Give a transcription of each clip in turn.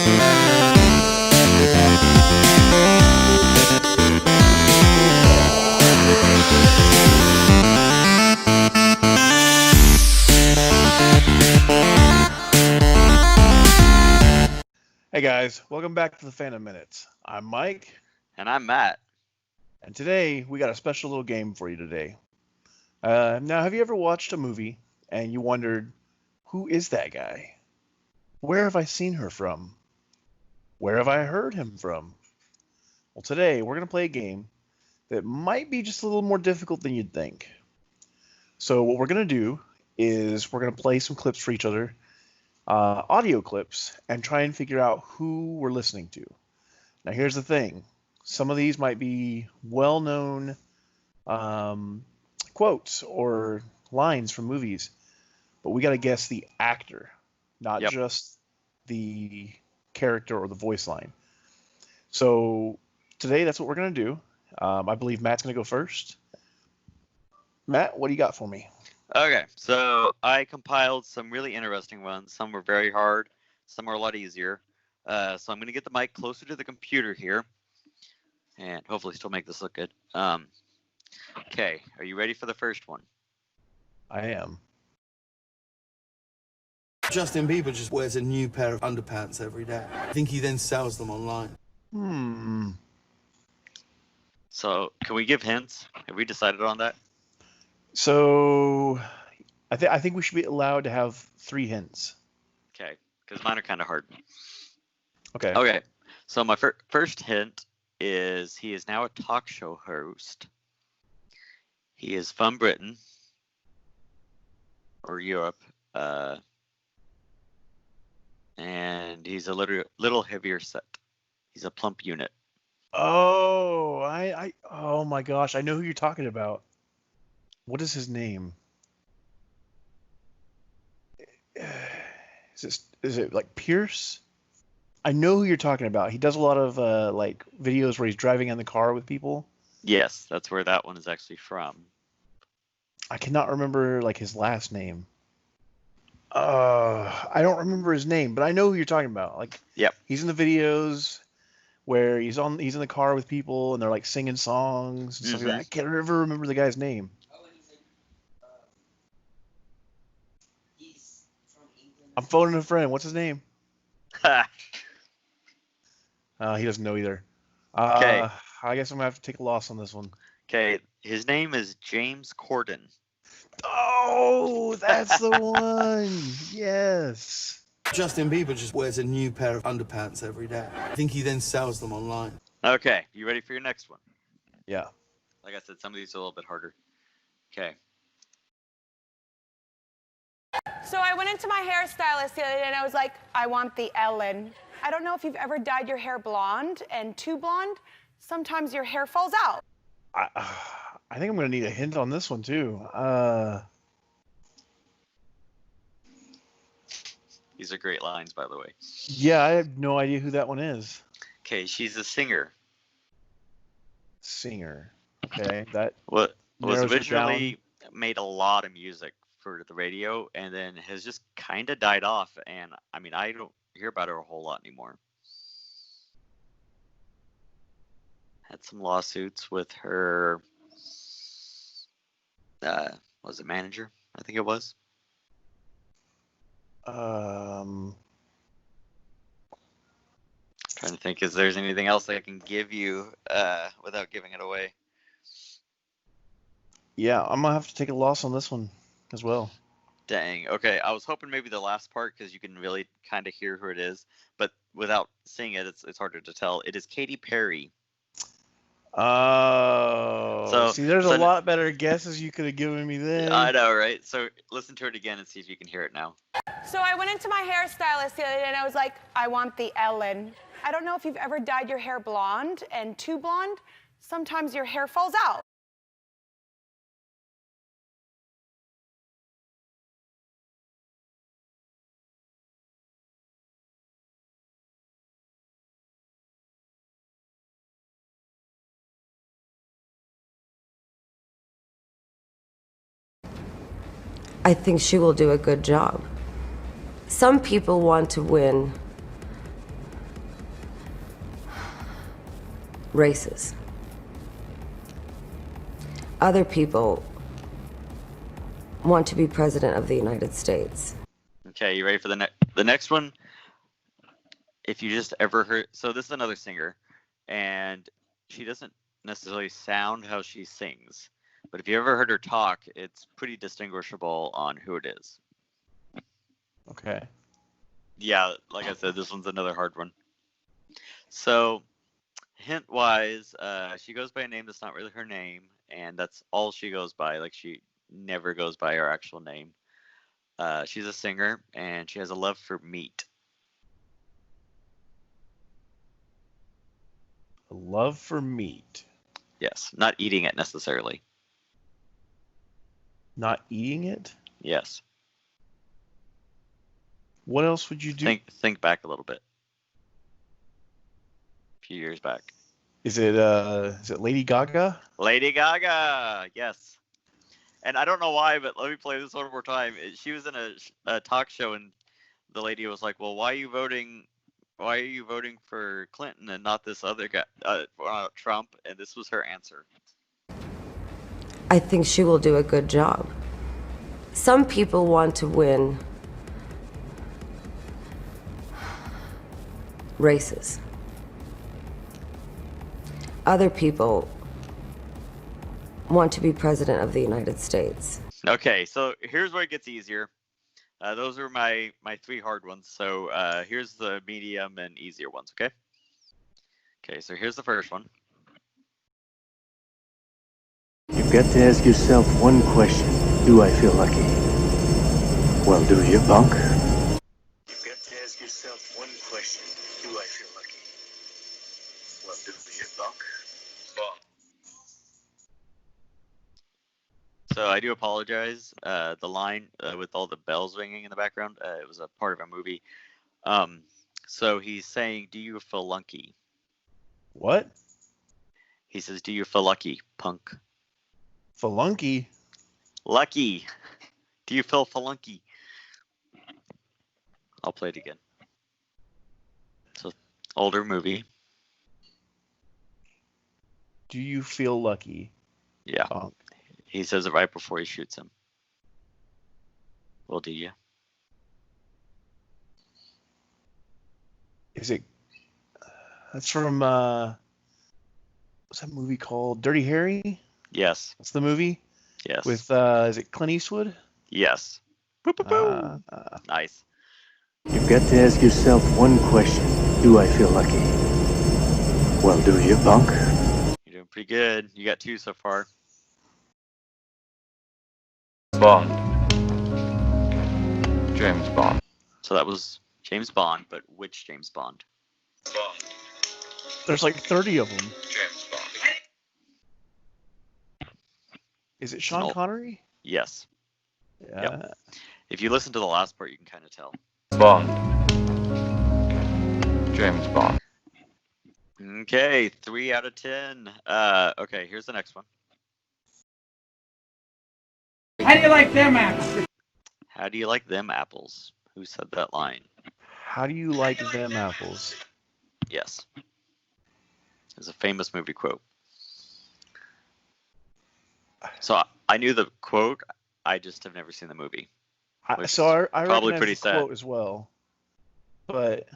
Hey guys, welcome back to the Phantom Minutes. I'm Mike, And I'm Matt. and today we got a special little game for you today. Now, have you ever watched a movie and you wondered, who is that guy? Where have I seen her from? Where have I heard him from? Well, today we're going to play a game that might be just a little more difficult than you'd think. So what we're going to do is we're going to play some clips for each other, audio clips, and try and figure out who we're listening to. Now, here's the thing. Some of these might be well-known quotes or lines from movies, but we got to guess the actor, not Yep. just the character or the voice line. So today, that's what we're going to do. I believe Matt's going to go first. Matt, what do you got for me? Okay, so I compiled some really interesting ones. Some were very hard, some were a lot easier. So I'm going to get the mic closer to the computer here, and hopefully still make this look good. Okay, are you ready for the first one? I am. Justin Bieber just wears a new pair of underpants every day. I think he then sells them online. So can we give hints? Have we decided on that? So I think we should be allowed to have 3 hints. Okay, because mine are kind of hard. Okay. Okay, so my first hint is he is now a talk show host. He is from Britain or Europe, and he's a little heavier set. He's a plump unit. Oh, oh my gosh, I know who you're talking about. What is his name? Is it like Pierce? I know who you're talking about. He does a lot of like videos where he's driving in the car with people. Yes, that's where that one is actually from. I cannot remember like his last name. I don't remember his name, but I know who you're talking about. Like, Yep. he's in the videos where he's in the car with people and they're like singing songs and stuff like that. I can't ever remember the guy's name. I'm phoning a friend. What's his name? He doesn't know either. Okay. I guess I'm gonna have to take a loss on this one. Okay, his name is James Corden. Oh, that's the one. Yes. Justin Bieber just wears a new pair of underpants every day. I think he then sells them online. Okay, you ready for your next one? Yeah. Like I said, some of these are a little bit harder. Okay. So I went into my hairstylist the other day and I was like, I want the Ellen. I don't know if you've ever dyed your hair blonde and too blonde. Sometimes your hair falls out. I think I'm gonna need a hint on this one too. These are great lines, by the way. Yeah, I have no idea who that one is. Okay, she's a singer. Singer. Okay, that What was narrows it originally made a lot of music for the radio and then has just kind of died off. And I mean, I don't hear about her a whole lot anymore. Had some lawsuits with her, was it manager? I think it was. Trying to think, is there's anything else I can give you without giving it away? Yeah, I'm gonna have to take a loss on this one as well. Dang. Okay, I was hoping maybe the last part because you can really kind of hear who it is, but without seeing it, it's harder to tell. It is Katy Perry. Oh, see, there's a lot better guesses you could have given me then. I know, right? So listen to it again and see if you can hear it now. So I went into my hairstylist the other day and I was like, I want the Ellen. I don't know if you've ever dyed your hair blonde and too blonde. Sometimes your hair falls out. I think she will do a good job. Some people want to win races. Other people want to be president of the United States. Okay, you ready for the next one? If you just ever heard, so this is another singer, and she doesn't necessarily sound how she sings, but if you ever heard her talk, it's pretty distinguishable on who it is. Okay. Yeah, like I said, this one's another hard one. So, hint-wise, she goes by a name that's not really her name, and that's all she goes by. Like, she never goes by her actual name. She's a singer, and she has a love for meat. A love for meat. Yes, not eating it necessarily. Not eating it? Yes. What else would you do? Think back a little bit. A few years back. Is it Lady Gaga? Lady Gaga, yes. And I don't know why, but let me play this one more time. She was in a talk show, and the lady was like, "Well, why are you voting for Clinton and not this other guy, Trump?" And this was her answer. I think she will do a good job. Some people want to win races. Other people want to be president of the United States. Okay, so here's where it gets easier. Those are my three hard ones. So here's the medium and easier ones, okay? Okay, so here's the first one. You've got to ask yourself one question. Do I feel lucky? Well, do you, punk? You've got to ask yourself one question. Do I feel lucky? Well, do you, punk? So I do apologize. The line with all the bells ringing in the background, it was a part of a movie. So he's saying, "Do you feel lucky?" What? He says, "Do you feel lucky, punk?" Falunky? Lucky. Do you feel falunky? I'll play it again. So, older movie. Do you feel lucky? Yeah. Punk. He says it right before he shoots him. Well, do you? Is it? That's from what's that movie called? Dirty Harry? Yes. That's the movie Yes. with is it Clint Eastwood? Yes. Nice. You've got to ask yourself one question. Do I feel lucky? Well, do you, punk? You're doing pretty good. You got 2 so far. Bond. James Bond. So that was James Bond, but which James Bond? Bond. There's like 30 of them. James Bond. Is it Sean No. Connery? Yes. Yeah. Yep. If you listen to the last part, you can kind of tell. Bond. James Bond. Okay, 3 out of 10. Okay, here's the next one. How do you like them apples? How do you like them apples? Who said that line? How do you like them apples? Yes. It's a famous movie quote. So I knew the quote, I just have never seen the movie. I Which probably probably recognize pretty the sad. quote as well, but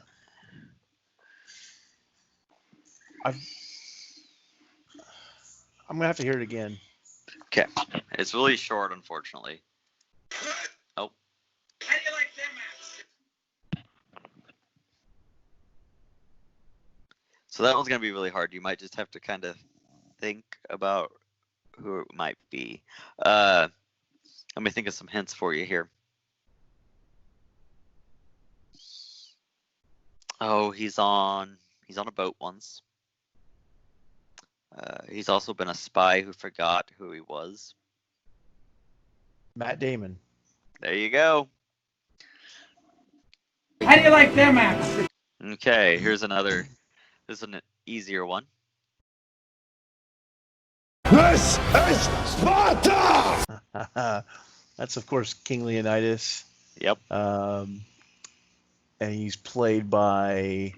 I'm gonna have to hear it again. Okay. It's really short, unfortunately. Oh. How do you like them apples? So that one's going to be really hard. You might just have to kind of think about who it might be. Let me think of some hints for you here. Oh, he's on a boat once. He's also been a spy who forgot who he was. Matt Damon. There you go. How do you like them apples? Okay, here's another. This is an easier one. This is Sparta! That's of course King Leonidas. Yep. And he's played by.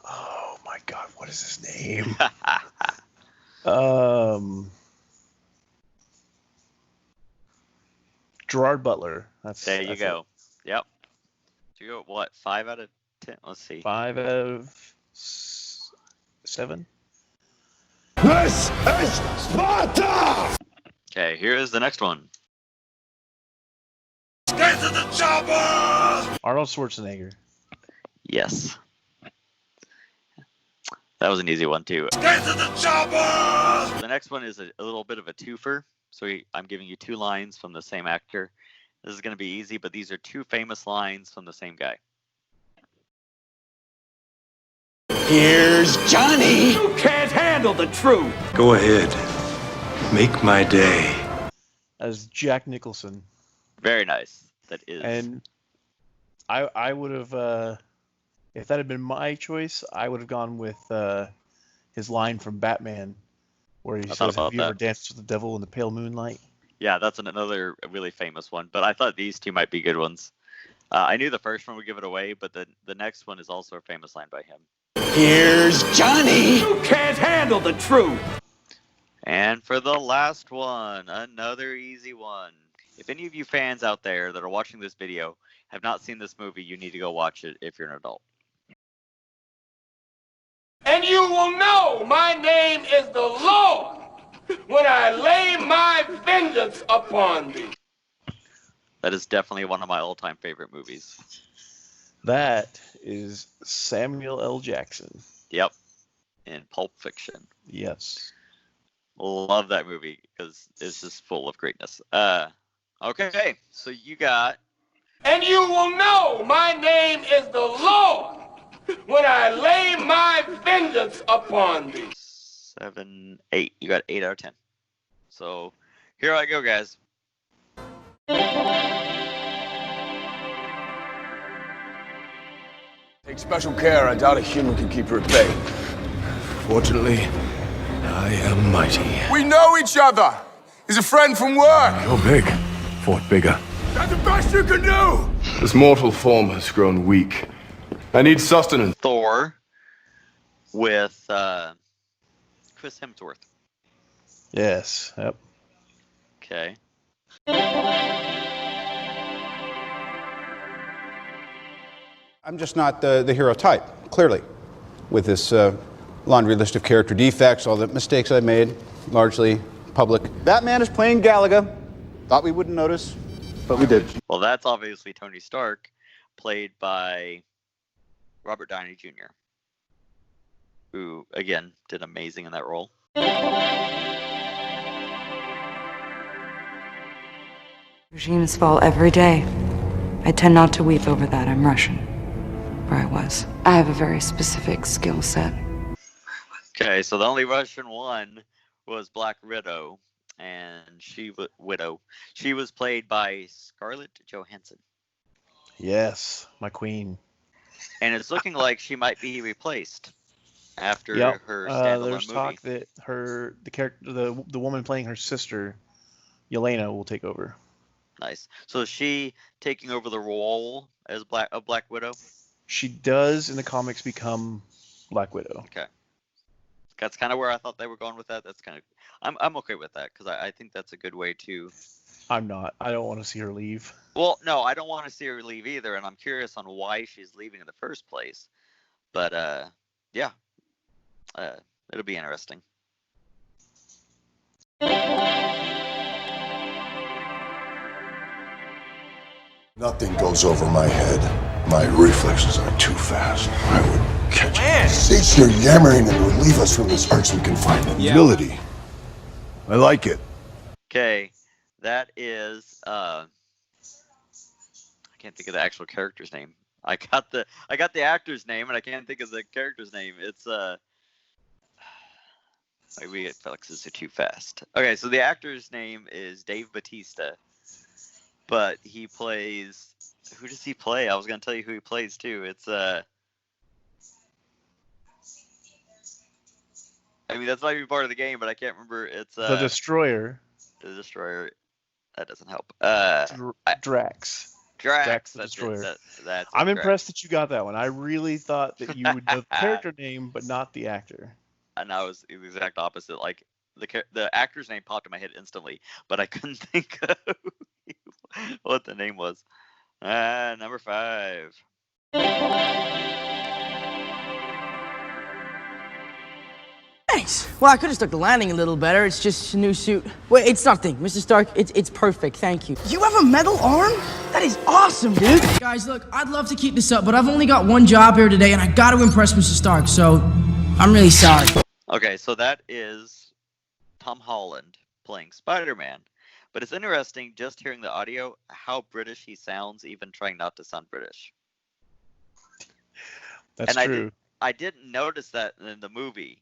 Oh my God, what is his name? Um, Gerard Butler. There you That's go. Yep. So you go, what, 5 out of 10? Let's see. 5 out of 7. This is Sparta! Okay, here is the next one. Get to the chopper! Arnold Schwarzenegger. Yes. That was an easy one, too. Get to the chopper! The next one is a little bit of a twofer. So I'm giving you 2 lines from the same actor. This is going to be easy, but these are 2 famous lines from the same guy. Here's Johnny! You can't handle the truth. Go ahead. Make my day. As Jack Nicholson. Very nice. That is. And I would have, if that had been my choice, I would have gone with his line from Batman, where he says, "Have you ever danced with the devil in the pale moonlight?" Yeah, that's another really famous one. But I thought these 2 might be good ones. I knew the first one would give it away, but the next one is also a famous line by him. Here's Johnny! You can't handle the truth. And for the last one, another easy one. If any of you fans out there that are watching this video have not seen this movie, you need to go watch it if you're an adult. And you will know my name is the Lord when I lay my vengeance upon thee. That is definitely one of my all-time favorite movies. That is Samuel L. Jackson. Yep. In Pulp Fiction. Yes. Love that movie because it's just full of greatness. Okay, so you got... And you will know my name is the Lord when I lay my vengeance upon thee. 7, 8. You got 8 out of 10. So here I go, guys. Take special care. I doubt a human can keep her at bay. Fortunately, I am mighty. We know each other. He's a friend from work. You're big. Fought bigger. That's the best you can do. This mortal form has grown weak. I need sustenance. Thor with Chris Hemsworth. Yes. Yep. Okay. I'm just not the hero type, clearly, with this laundry list of character defects, all the mistakes I made, largely public. Batman is playing Galaga. Thought we wouldn't notice, but we did. Well, that's obviously Tony Stark, played by Robert Downey Jr., who, again, did amazing in that role. Regimes fall every day. I tend not to weep over that. I'm Russian. Where I was. I have a very specific skill set. Okay, so the only Russian one was Black Widow, and she was played by Scarlett Johansson. Yes, my queen. And it's looking like she might be replaced after her standalone there's movie. talk that the woman playing her sister, Yelena, will take over. Nice. So is she taking over the role as Black Widow? She does in the comics become Black Widow. Okay. That's kind of where I thought they were going with that. That's kind of I'm okay with that because I think that's a good way to. I'm not. I don't want to see her leave. Well, no, I don't want to see her leave either, and I'm curious on why she's leaving in the first place. But yeah, it'll be interesting. Nothing goes over my head. My reflexes are too fast. I would catch it. Cease your yammering and relieve us from this irksome confinement. Humility. I like it. Okay, that is I can't think of the actual character's name. I got the actor's name and I can't think of the character's name. It's maybe it flexes it too fast. Okay, so the actor's name is Dave Bautista, but he plays. Who does he play? I was gonna tell you who he plays too. It's I mean that's not even part of the game, but I can't remember. It's the Destroyer. The Destroyer. That doesn't help. Drax. Drax the that's Destroyer. That's I'm Drax. impressed that you got that one. I really thought that you would know the character name, but not the actor. And I was the exact opposite. Like the actor's name popped in my head instantly, but I couldn't think of what the name was. Number 5. Thanks. Well, I could have stuck the landing a little better. It's just a new suit. Wait, it's nothing, Mr. Stark. It's perfect. Thank you. You have a metal arm? That is awesome, dude. Guys, look, I'd love to keep this up, but I've only got one job here today, and I got to impress Mr. Stark, so I'm really sorry. Okay, so that is Tom Holland playing Spider-Man. But it's interesting just hearing the audio, how British he sounds, even trying not to sound British. That's true. I didn't notice that in the movie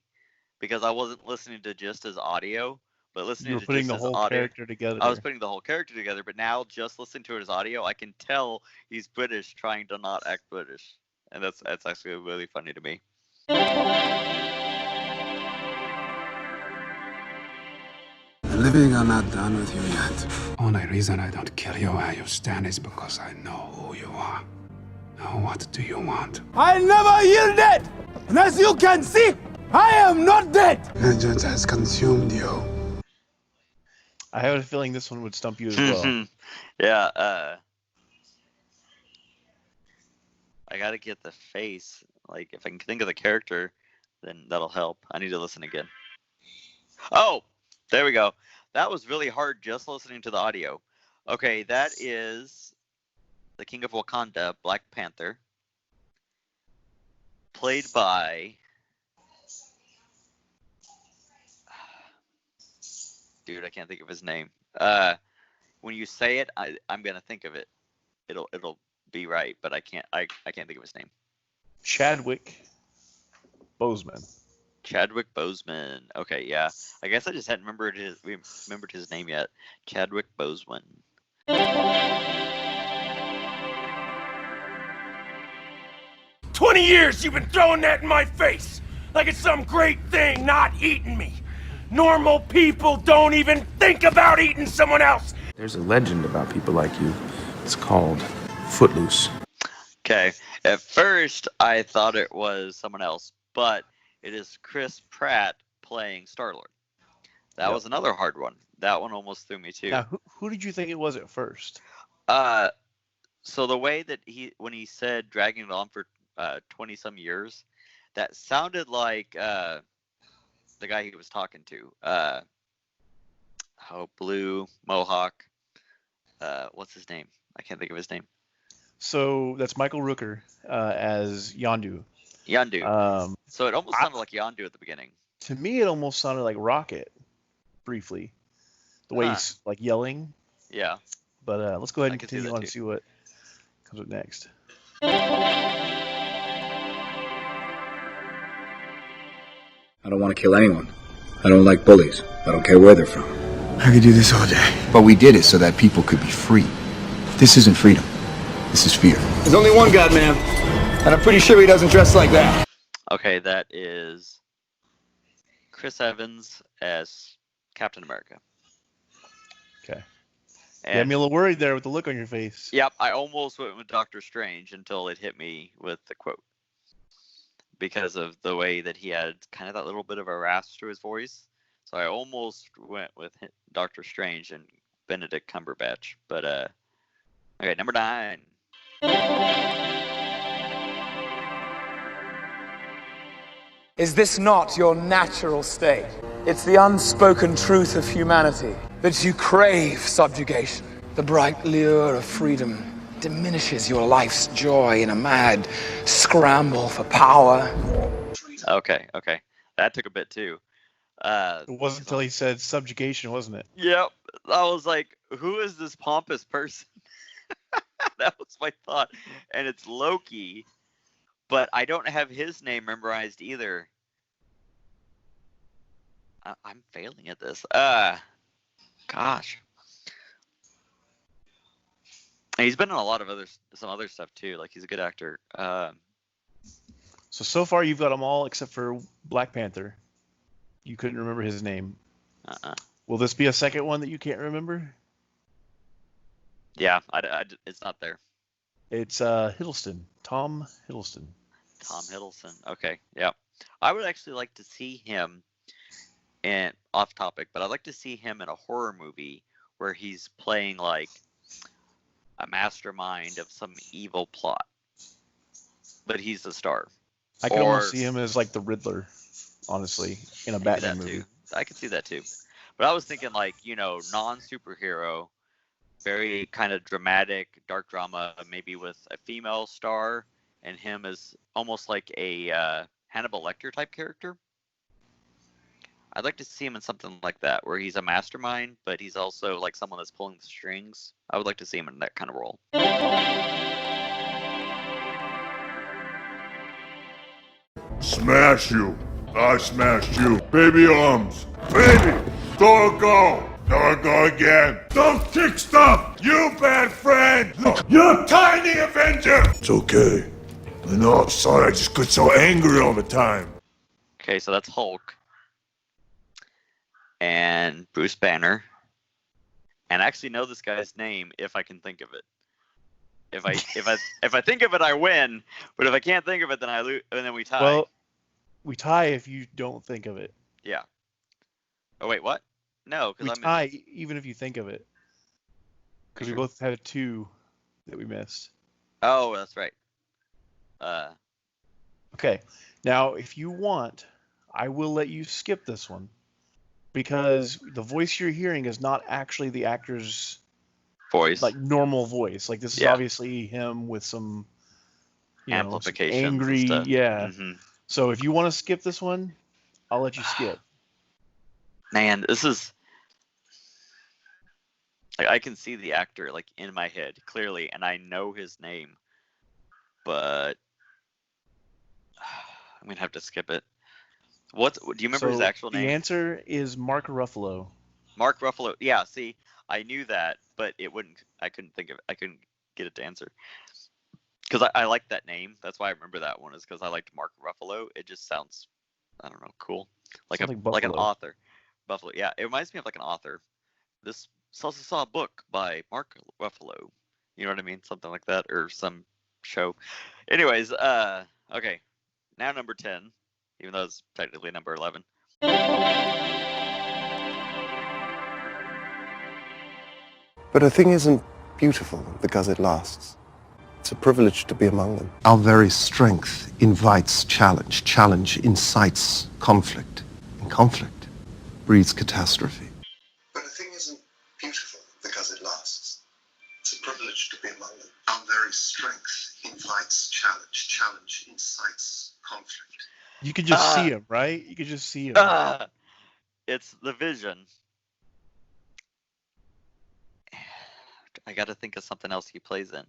because I wasn't listening to just his audio, but listening You were to putting just the his whole audio. character together. I was putting the whole character together, but now just listening to his audio, I can tell he's British trying to not act British. And that's actually really funny to me. Living, I'm not done with you yet. Only reason I don't kill you where you stand is because I know who you are. Now, what do you want? I never yielded! And as you can see, I am not dead! Vengeance has consumed you. I have a feeling this one would stump you as well. Yeah, I gotta get the face. Like, if I can think of the character, then that'll help. I need to listen again. Oh, there we go. That was really hard just listening to the audio. Okay, that is the King of Wakanda, Black Panther, played by... Dude, I can't think of his name. When you say it, I'm gonna think of it. It'll be right, but I can't think of his name. Chadwick Boseman. Chadwick Boseman. Okay, yeah. I guess I just hadn't remembered his name yet. Chadwick Boseman. 20 years you've been throwing that in my face! Like it's some great thing not eating me! Normal people don't even think about eating someone else! There's a legend about people like you. It's called Footloose. Okay. At first, I thought it was someone else, but it is Chris Pratt playing Star-Lord. That was another hard one. That one almost threw me too. Now, who did you think it was at first? So the way that when he said dragging it on for 20-some years, that sounded like the guy he was talking to. Blue Mohawk. What's his name? I can't think of his name. So that's Michael Rooker as Yondu. Yondu. So it almost sounded like Yondu at the beginning. To me, it almost sounded like Rocket, briefly. The way he's like yelling. Yeah. But let's go ahead and can see continue that on too. and see what comes up next. I don't want to kill anyone. I don't like bullies. I don't care where they're from. I could do this all day. But we did it so that people could be free. This isn't freedom. This is fear. There's only one God, man. And I'm pretty sure he doesn't dress like that. Okay, that is Chris Evans as Captain America. Okay. And, Yeah, I'm a little worried there with the look on your face. Yep, I almost went with Doctor Strange until it hit me with the quote. Because of the way that he had kind of that little bit of a rasp to his voice. So I almost went with Doctor Strange and Benedict Cumberbatch. But, okay, number 9. Is this not your natural state? It's the unspoken truth of humanity that you crave subjugation. The bright lure of freedom diminishes your life's joy in a mad scramble for power. Okay. That took a bit too. It wasn't until he said subjugation, wasn't it? Yep. I was like, who is this pompous person? That was my thought. And it's Loki, but I don't have his name memorized either. I'm failing at this. Gosh. And he's been in a lot of some other stuff too. Like, he's a good actor. So far you've got them all except for Black Panther. You couldn't remember his name. Will this be a second one that you can't remember? Yeah, it's not there. It's Hiddleston, Tom Hiddleston. Tom Hiddleston. Okay, yeah. I would actually like to see him, and off topic, but I'd like to see him in a horror movie where he's playing like a mastermind of some evil plot, but he's the star. I can almost see him as like the Riddler, honestly, in a Batman movie. Too. I could see that too. But I was thinking like, non-superhero, very kind of dramatic, dark drama, maybe with a female star, and him as almost like a Hannibal Lecter type character. I'd like to see him in something like that, where he's a mastermind, but he's also like someone that's pulling the strings. I would like to see him in that kind of role. Smash you. I smashed you. Baby arms. Baby. Don't go. Don't go again. Don't kick stuff. You bad friend. You tiny Avenger. It's okay. I know. Sorry, I just get so angry all the time. Okay, so that's Hulk. And Bruce Banner. And I actually know this guy's name if I can think of it. If I think of it, I win. But if I can't think of it, then I lose, and then we tie. Well, we tie if you don't think of it. Yeah. Oh wait, what? No, we tie even if you think of it. Because we both had 2 that we missed. Oh, that's right. Okay. Now, if you want, I will let you skip this one. Because the voice you're hearing is not actually the actor's voice, like normal voice. Like this is obviously him with some amplification, angry, and stuff. yeah. Mm-hmm. So if you want to skip this one, I'll let you skip. Man, this is like I can see the actor like in my head clearly, and I know his name, but I'm gonna have to skip it. Do you remember his actual name? The answer is Mark Ruffalo. Mark Ruffalo. Yeah, see, I knew that, but I couldn't think of it. I couldn't get it to answer. Because I like that name. That's why I remember that one, is because I liked Mark Ruffalo. It just sounds, I don't know, cool. Like an author. Buffalo. Yeah, it reminds me of like an author. This also saw a book by Mark Ruffalo. You know what I mean? Something like that, or some show. Anyways, okay. Now number 10. Even though it's technically number 11. But a thing isn't beautiful because it lasts. It's a privilege to be among them. Our very strength invites challenge. Challenge incites conflict. And conflict breeds catastrophe. But a thing isn't beautiful because it lasts. It's a privilege to be among them. Our very strength invites challenge. Challenge incites conflict. You could just see him, right? You could just see him. It's the Vision. I got to think of something else he plays in.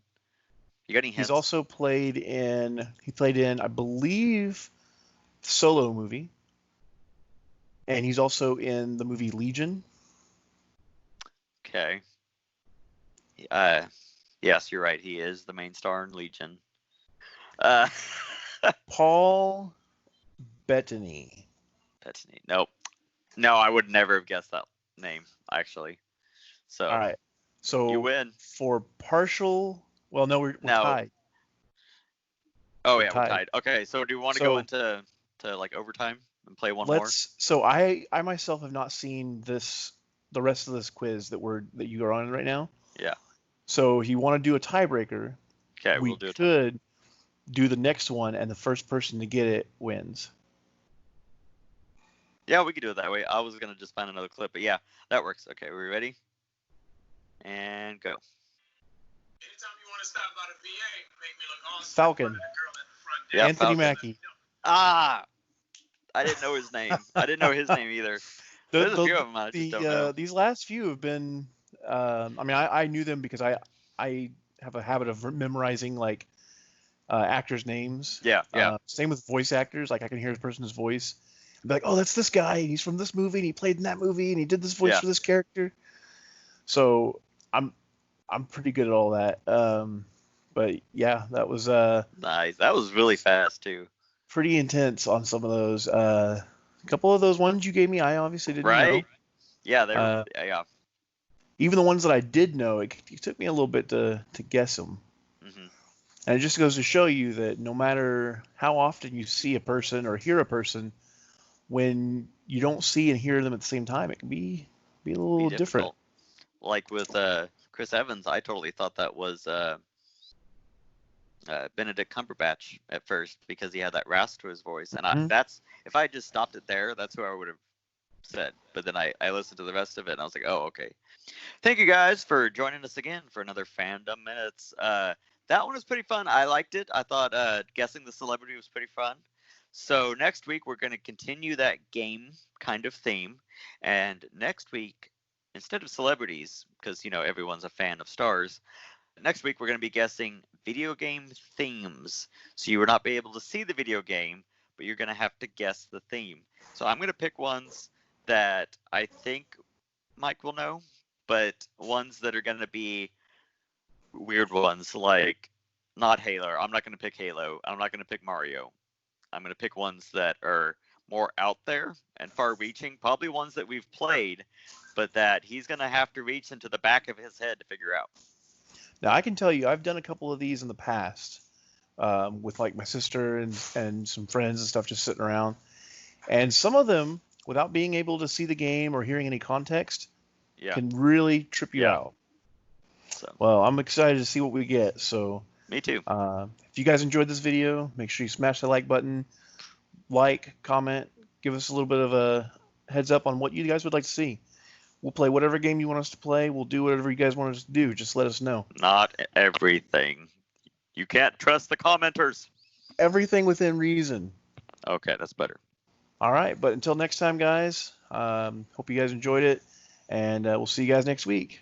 You got any hints? He's also played in, I believe, the Solo movie. And he's also in the movie Legion. Okay. Yes, you're right. He is the main star in Legion. Paul Bettany. Nope. No, I would never have guessed that name, actually. So. All right. So you win. For partial. Well, no, we're tied. Oh, yeah, we're tied. Okay, so do you want to go into like overtime and play one more? So I myself have not seen the rest of this quiz that you are on right now. Yeah. So if you want to do a tiebreaker, okay, we could do the next one, and the first person to get it wins. Yeah, we could do it that way. I was gonna just find another clip, but yeah, that works. Okay, we ready? And go. Anytime you want to stop by the VA, make me look awesome. Falcon. Yeah, Anthony Falcon. Mackie. I didn't know his name. I didn't know his name either. There's a few of them I just don't know. These last few have been. I knew them because I have a habit of memorizing like actors' names. Yeah. Same with voice actors. Like I can hear a person's voice. I'd be like, oh, that's this guy. He's from this movie, and he played in that movie, and he did this voice for this character. So I'm pretty good at all that. But yeah, that was nice. That was really fast too. Pretty intense on some of those. A couple of those ones you gave me, I obviously didn't know. Yeah, they were. Yeah. Even the ones that I did know, it took me a little bit to guess them. Mm-hmm. And it just goes to show you that no matter how often you see a person or hear a person, when you don't see and hear them at the same time, it can be a little different. Like with Chris Evans, I totally thought that was Benedict Cumberbatch at first because he had that rasp to his voice, and if I just stopped it there, that's who I would have said. But then I listened to the rest of it, and I was like, oh, okay. Thank you guys for joining us again for another Fandom Minutes. That one was pretty fun. I liked it. I thought guessing the celebrity was pretty fun. So next week we're going to continue that game kind of theme, and next week, instead of celebrities, because everyone's a fan of stars, next week we're going to be guessing video game themes. So you will not be able to see the video game, but you're going to have to guess the theme. So I'm going to pick ones that I think Mike will know, but ones that are going to be weird ones, like not Halo. I'm not going to pick Halo. I'm not going to pick Mario. I'm going to pick ones that are more out there and far-reaching, probably ones that we've played, but that he's going to have to reach into the back of his head to figure out. Now, I can tell you, I've done a couple of these in the past with like my sister and some friends and stuff just sitting around. And some of them, without being able to see the game or hearing any context, can really trip you out. So. Well, I'm excited to see what we get. So, me too. If you guys enjoyed this video, make sure you smash the like button, comment, give us a little bit of a heads up on what you guys would like to see. We'll play whatever game you want us to play. We'll do whatever you guys want us to do. Just let us know. Not everything. You can't trust the commenters. Everything within reason. Okay, that's better. All right, but until next time, guys, hope you guys enjoyed it, and we'll see you guys next week.